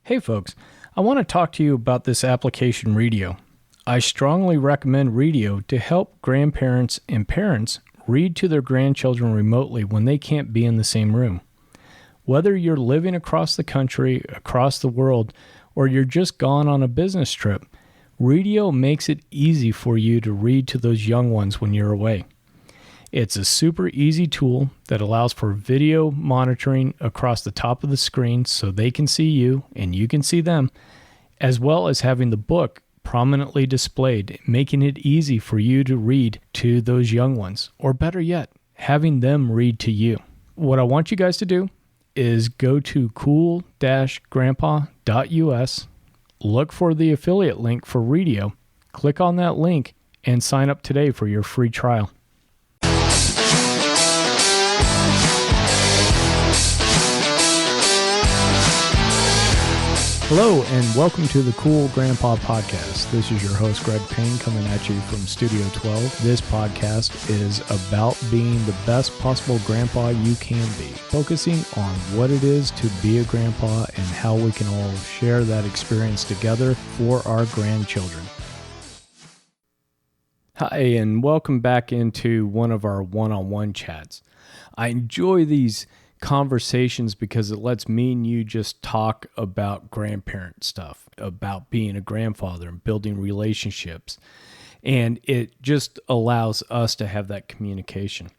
Hey folks, I want to talk to you about this application Readio. I strongly recommend Readio to help grandparents and parents read to their grandchildren remotely when they can't be in the same room. Whether you're living across the country, across the world, or you're just gone on a business trip, Readio makes it easy for you to read to those young ones when you're away. It's a super easy tool that allows for video monitoring across the top of the screen so they can see you and you can see them, as well as having the book prominently displayed, making it easy for you to read to those young ones, or better yet, having them read to you. What I want you guys to do is go to cool-grandpa.us, look for the affiliate link for Readio, click on that link, and sign up today for your free trial. Hello, and welcome to the Cool Grandpa Podcast. This is your host, Greg Payne, coming at you from Studio 12. This podcast is about being the best possible grandpa you can be, focusing on what it is to be a grandpa and how we can all share that experience together for our grandchildren. Hi, and welcome back into one of our one-on-one chats. I enjoy these conversations because it lets me and you just talk about grandparent stuff, about being a grandfather and building relationships. And it just allows us to have that communication.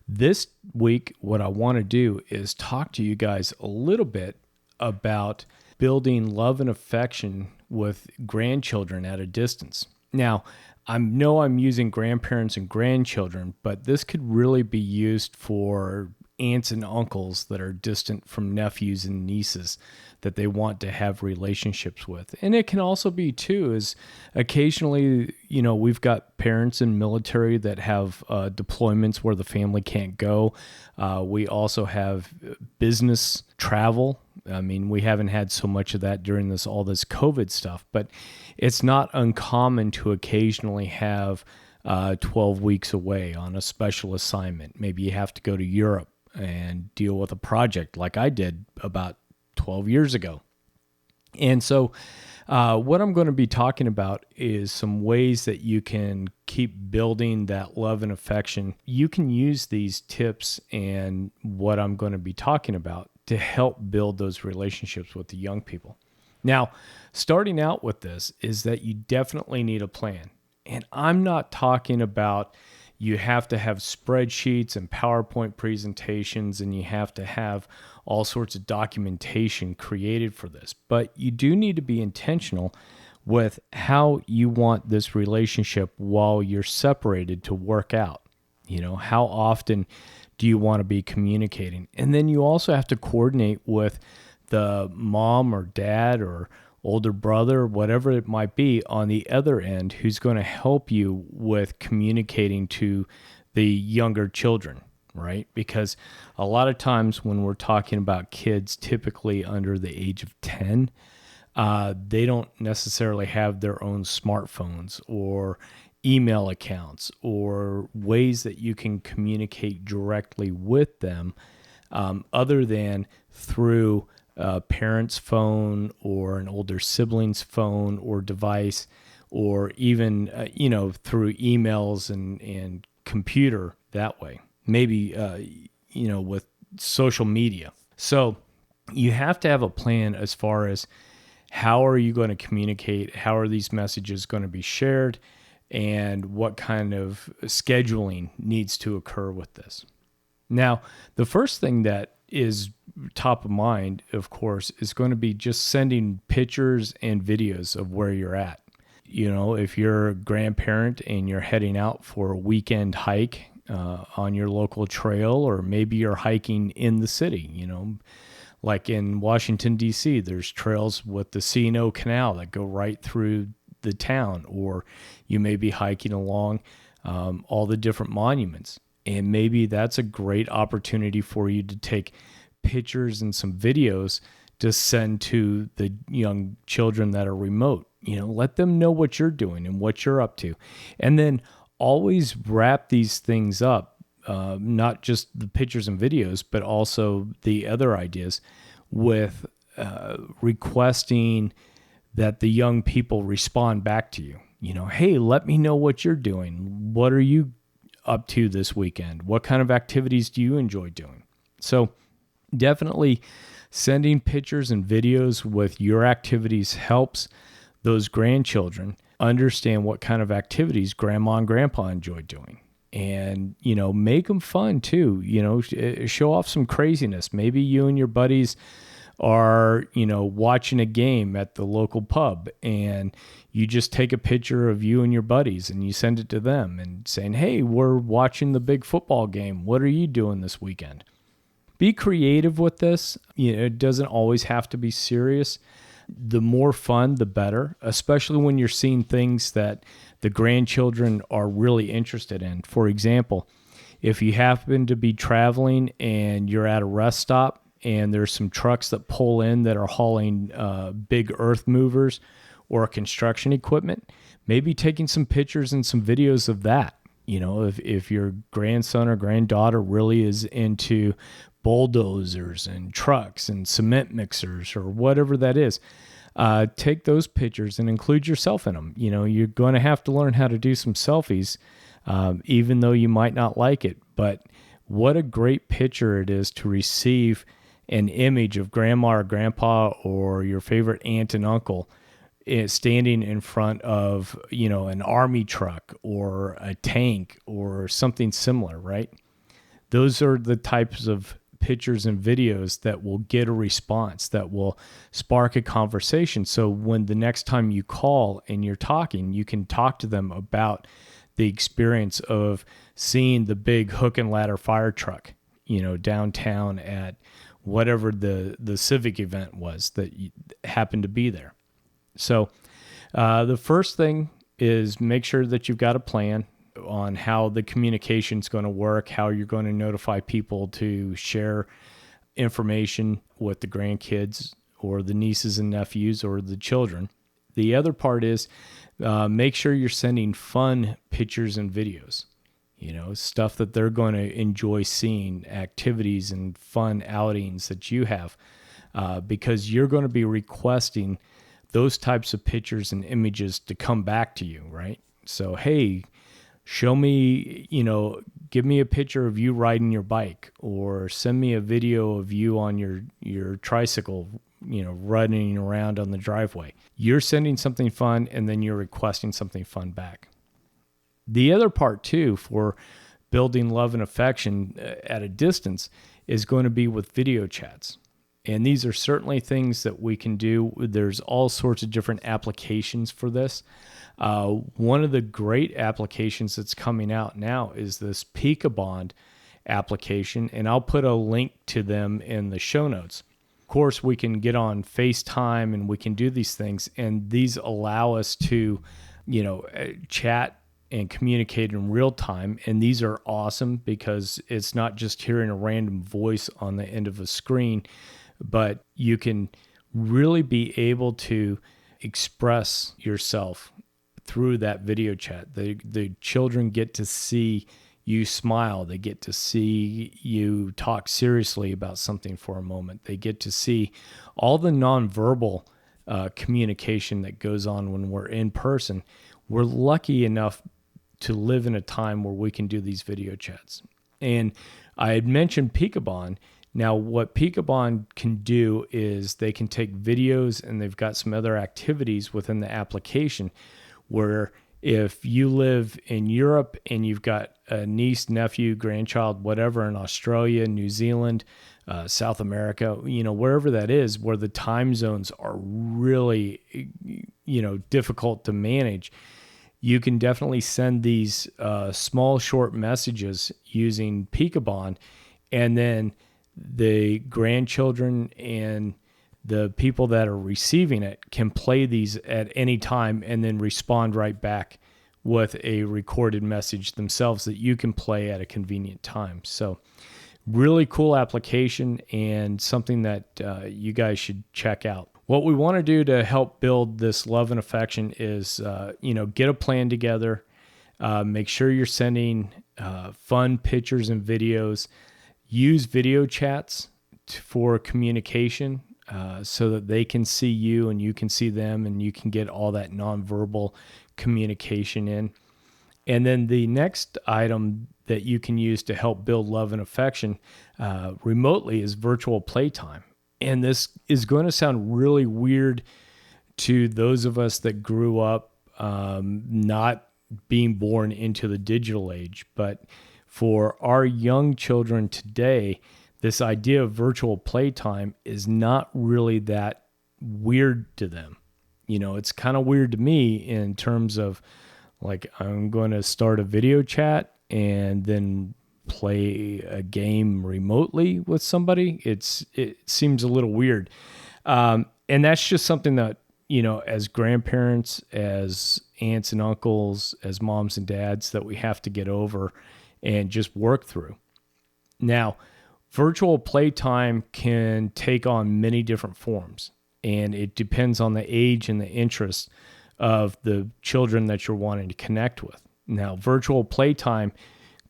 This week, what I want to do is talk to you guys a little bit about building love and affection with grandchildren at a distance. Now, I know I'm using grandparents and grandchildren, but this could really be used for aunts and uncles that are distant from nephews and nieces that they want to have relationships with. And it can also be too, is occasionally, we've got parents in military that have deployments where the family can't go. We also have business travel. I mean, we haven't had so much of that during all this COVID stuff, but it's not uncommon to occasionally have 12 weeks away on a special assignment. Maybe you have to go to Europe and deal with a project like I did about 12 years ago. And so what I'm going to be talking about is some ways that you can keep building that love and affection. You can use these tips and what I'm going to be talking about to help build those relationships with the young people. Now, starting out with this is that you definitely need a plan. And I'm not talking about you have to have spreadsheets and PowerPoint presentations and you have to have all sorts of documentation created for this. But you do need to be intentional with how you want this relationship while you're separated to work out. How often do you want to be communicating? And then you also have to coordinate with the mom or dad or older brother, whatever it might be on the other end, who's going to help you with communicating to the younger children, right? Because a lot of times when we're talking about kids typically under the age of 10, they don't necessarily have their own smartphones or email accounts or ways that you can communicate directly with them other than through a parent's phone or an older sibling's phone or device, or even, through emails and computer that way. Maybe, with social media. So you have to have a plan as far as how are you going to communicate? How are these messages going to be shared? And what kind of scheduling needs to occur with this? Now, the first thing that is top of mind, of course, is going to be just sending pictures and videos of where you're at. If you're a grandparent and you're heading out for a weekend hike on your local trail, or maybe you're hiking in the city, like in Washington, D.C., there's trails with the C&O Canal that go right through the town, or you may be hiking along all the different monuments. And maybe that's a great opportunity for you to take pictures and some videos to send to the young children that are remote. Let them know what you're doing and what you're up to. And then always wrap these things up, not just the pictures and videos, but also the other ideas with requesting that the young people respond back to you. Hey, let me know what you're doing. What are you up to this weekend? What kind of activities do you enjoy doing? So definitely sending pictures and videos with your activities helps those grandchildren understand what kind of activities grandma and grandpa enjoy doing. And, make them fun too. Show off some craziness. Maybe you and your buddies are, watching a game at the local pub, and you just take a picture of you and your buddies and you send it to them and saying, hey, we're watching the big football game. What are you doing this weekend? Be creative with this. It doesn't always have to be serious. The more fun, the better, especially when you're seeing things that the grandchildren are really interested in. For example, if you happen to be traveling and you're at a rest stop and there's some trucks that pull in that are hauling big earth movers or construction equipment, maybe taking some pictures and some videos of that. If your grandson or granddaughter really is into bulldozers and trucks and cement mixers or whatever that is, take those pictures and include yourself in them. You're going to have to learn how to do some selfies, even though you might not like it. But what a great picture it is to receive an image of grandma or grandpa or your favorite aunt and uncle standing in front of, an army truck or a tank or something similar, right? Those are the types of pictures and videos that will get a response, that will spark a conversation. So when the next time you call and you're talking, you can talk to them about the experience of seeing the big hook and ladder fire truck, downtown at whatever the civic event was that happened to be there. So the first thing is make sure that you've got a plan on how the communication is going to work, how you're going to notify people to share information with the grandkids or the nieces and nephews or the children. The other part is make sure you're sending fun pictures and videos, stuff that they're going to enjoy seeing, activities and fun outings that you have, because you're going to be requesting those types of pictures and images to come back to you, right? So, hey, show me, give me a picture of you riding your bike, or send me a video of you on your tricycle, running around on the driveway. You're sending something fun, and then you're requesting something fun back. The other part too for building love and affection at a distance is going to be with video chats. And these are certainly things that we can do. There's all sorts of different applications for this. One of the great applications that's coming out now is this Peekabond application, and I'll put a link to them in the show notes. Of course, we can get on FaceTime and we can do these things, and these allow us to, chat and communicate in real time. And these are awesome because it's not just hearing a random voice on the end of a screen, but you can really be able to express yourself through that video chat. The children get to see you smile. They get to see you talk seriously about something for a moment. They get to see all the nonverbal communication that goes on when we're in person. We're lucky enough to live in a time where we can do these video chats. And I had mentioned Peekabond. Now, what Peekabond can do is they can take videos, and they've got some other activities within the application where if you live in Europe and you've got a niece, nephew, grandchild, whatever in Australia, New Zealand, South America, wherever that is, where the time zones are really, difficult to manage, you can definitely send these small, short messages using Peekabond, and then the grandchildren and the people that are receiving it can play these at any time and then respond right back with a recorded message themselves that you can play at a convenient time. So really cool application and something that you guys should check out. What we want to do to help build this love and affection is, get a plan together. Make sure you're sending fun pictures and videos. Use video chats for communication. so that they can see you and you can see them and you can get all that nonverbal communication in. And then the next item that you can use to help build love and affection remotely is virtual playtime. And this is going to sound really weird to those of us that grew up not being born into the digital age. But for our young children today, this idea of virtual playtime is not really that weird to them. You know, it's kind of weird to me in terms of, like, I'm going to start a video chat and then play a game remotely with somebody. It seems a little weird. And that's just something that, you know, as grandparents, as aunts and uncles, as moms and dads, that we have to get over and just work through. Now, virtual playtime can take on many different forms, and it depends on the age and the interest of the children that you're wanting to connect with. Now, virtual playtime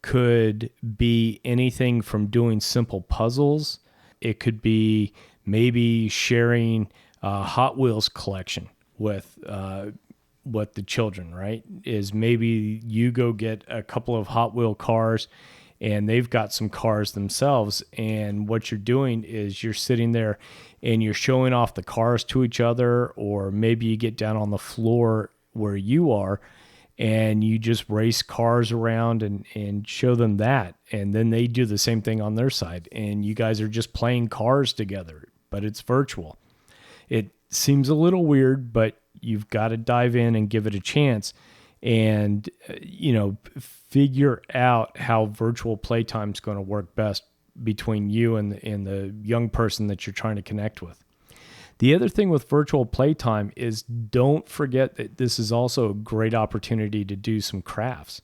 could be anything from doing simple puzzles. It could be maybe sharing a Hot Wheels collection with the children, right? Is maybe you go get a couple of Hot Wheel cars and they've got some cars themselves. And what you're doing is you're sitting there and you're showing off the cars to each other, or maybe you get down on the floor where you are and you just race cars around and show them that. And then they do the same thing on their side. And you guys are just playing cars together, but it's virtual. It seems a little weird, but you've got to dive in and give it a chance and, you know, figure out how virtual playtime is going to work best between you and the young person that you're trying to connect with. The other thing with virtual playtime is, don't forget that this is also a great opportunity to do some crafts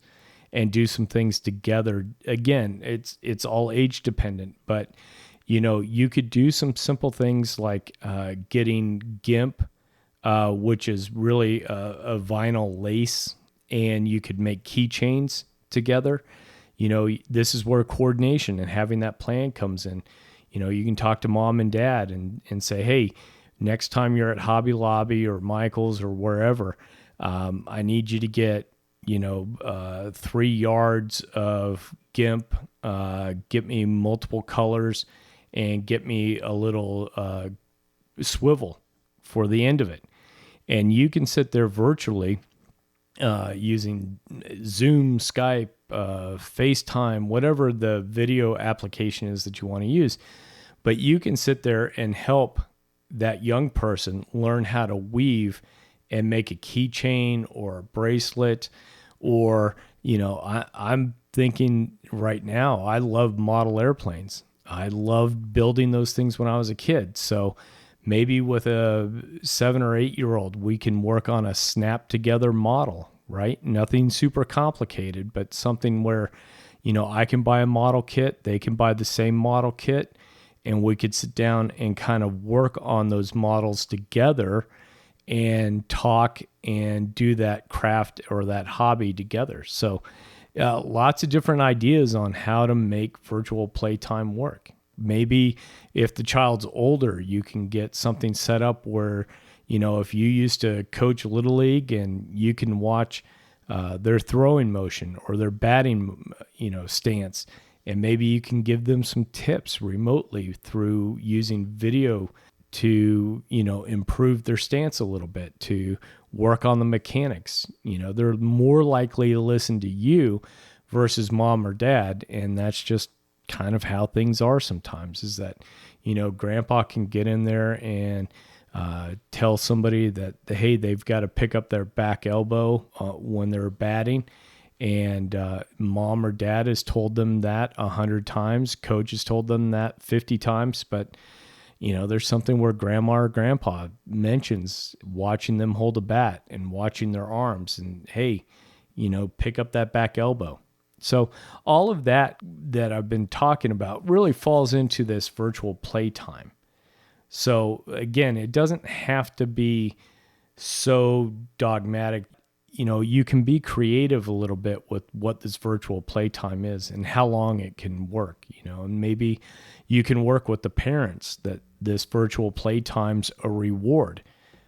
and do some things together. Again, it's all age dependent, but you know, you could do some simple things like getting GIMP, which is really a vinyl lace, and you could make keychains together. You know, this is where coordination and having that plan comes in. You know, you can talk to mom and dad and say, hey, next time you're at Hobby Lobby or Michael's or wherever, I need you to get, 3 yards of GIMP, get me multiple colors, and get me a little swivel for the end of it. And you can sit there virtually using Zoom, Skype, FaceTime, whatever the video application is that you want to use. But you can sit there and help that young person learn how to weave and make a keychain or a bracelet. Or, I'm thinking right now, I love model airplanes. I loved building those things when I was a kid. So maybe with a 7 or 8 year old, we can work on a snap together model, right? Nothing super complicated, but something where, I can buy a model kit, they can buy the same model kit, and we could sit down and kind of work on those models together and talk and do that craft or that hobby together. So lots of different ideas on how to make virtual playtime work. Maybe if the child's older, you can get something set up where, if you used to coach Little League and you can watch their throwing motion or their batting, stance, and maybe you can give them some tips remotely through using video to, improve their stance a little bit, to work on the mechanics. They're more likely to listen to you versus mom or dad. And that's just kind of how things are sometimes, is that, grandpa can get in there and tell somebody that, hey, they've got to pick up their back elbow when they're batting. And mom or dad has told them that 100 times. Coach has told them that 50 times. But, there's something where grandma or grandpa mentions watching them hold a bat and watching their arms and, hey, pick up that back elbow. So all of that I've been talking about really falls into this virtual playtime. So again, it doesn't have to be so dogmatic. You can be creative a little bit with what this virtual playtime is and how long it can work, and maybe you can work with the parents that this virtual playtime's a reward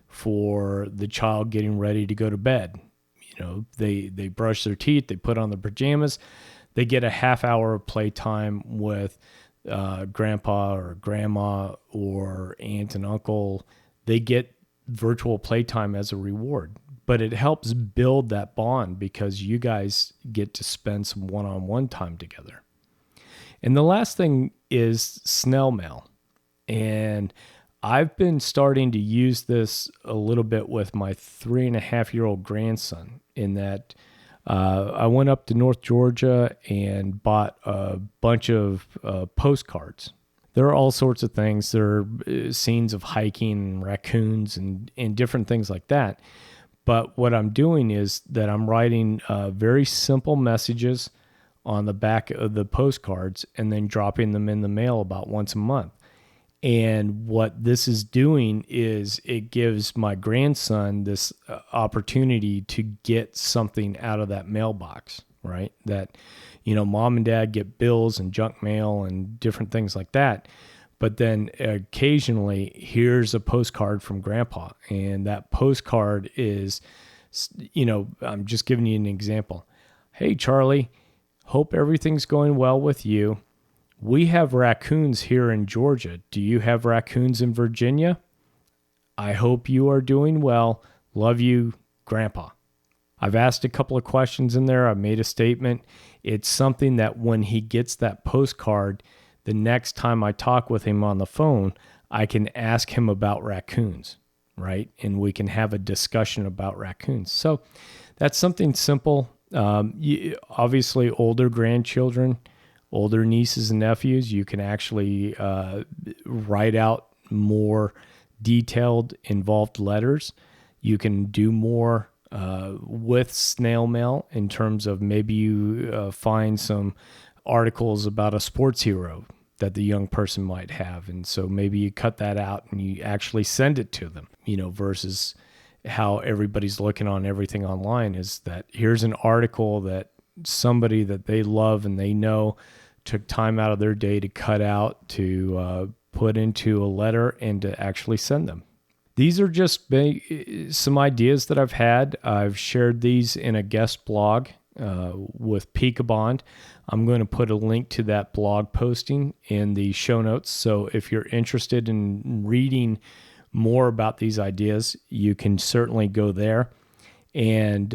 for the child getting ready to go to bed. They brush their teeth, they put on their pajamas, they get a half hour of playtime with grandpa or grandma or aunt and uncle. They get virtual playtime as a reward, but it helps build that bond because you guys get to spend some one-on-one time together. And the last thing is snail mail. And I've been starting to use this a little bit with my 3.5-year-old grandson in that I went up to North Georgia and bought a bunch of postcards. There are all sorts of things. There are scenes of hiking and raccoons and different things like that. But what I'm doing is that I'm writing very simple messages on the back of the postcards and then dropping them in the mail about once a month. And what this is doing is it gives my grandson this opportunity to get something out of that mailbox, right? That, mom and dad get bills and junk mail and different things like that. But then occasionally, here's a postcard from grandpa. And that postcard is, I'm just giving you an example. Hey, Charlie, hope everything's going well with you. We have raccoons here in Georgia. Do you have raccoons in Virginia? I hope you are doing well. Love you, Grandpa. I've asked a couple of questions in there. I've made a statement. It's something that when he gets that postcard, the next time I talk with him on the phone, I can ask him about raccoons, right? And we can have a discussion about raccoons. So that's something simple. Obviously, older grandchildren, older nieces and nephews, you can actually write out more detailed, involved letters. You can do more with snail mail in terms of maybe you find some articles about a sports hero that the young person might have. And so maybe you cut that out and you actually send it to them, versus how everybody's looking on everything online is that here's an article that somebody that they love and they know took time out of their day to cut out, to put into a letter and to actually send them. These are just some ideas that I've had. I've shared these in a guest blog with Peekabond. I'm going to put a link to that blog posting in the show notes. So if you're interested in reading more about these ideas, you can certainly go there. And,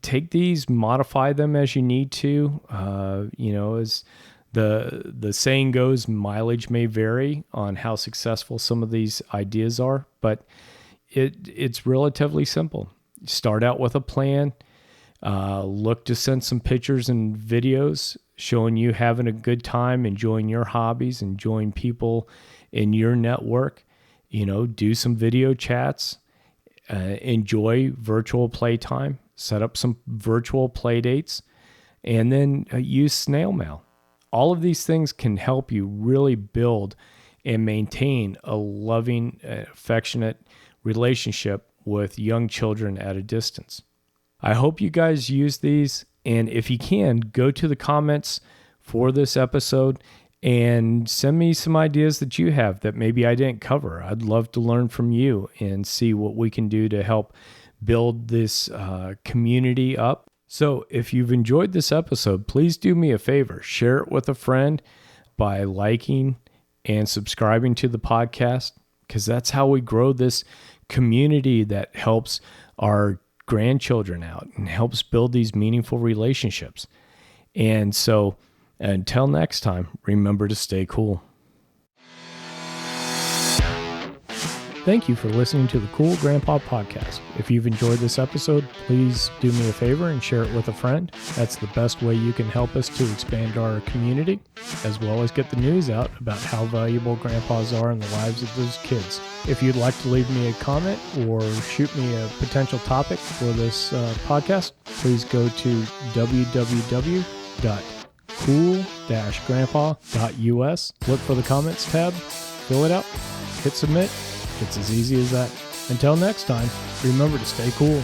take these, modify them as you need to. As the saying goes, mileage may vary on how successful some of these ideas are, but it's relatively simple. Start out with a plan, look to send some pictures and videos showing you having a good time, enjoying your hobbies, enjoying people in your network, do some video chats. Enjoy virtual playtime, set up some virtual play dates, and then use snail mail. All of these things can help you really build and maintain a loving, affectionate relationship with young children at a distance. I hope you guys use these, and if you can, go to the comments for this episode and send me some ideas that you have that maybe I didn't cover. I'd love to learn from you and see what we can do to help build this community up. So if you've enjoyed this episode, please do me a favor. Share it with a friend by liking and subscribing to the podcast, because that's how we grow this community that helps our grandchildren out and helps build these meaningful relationships. And so until next time, remember to stay cool. Thank you for listening to the Cool Grandpa Podcast. If you've enjoyed this episode, please do me a favor and share it with a friend. That's the best way you can help us to expand our community, as well as get the news out about how valuable grandpas are in the lives of those kids. If you'd like to leave me a comment or shoot me a potential topic for this podcast, please go to www.cool-grandpa.us. Look for the comments tab, fill it out, hit submit. It's as easy as that. Until next time, remember to stay cool.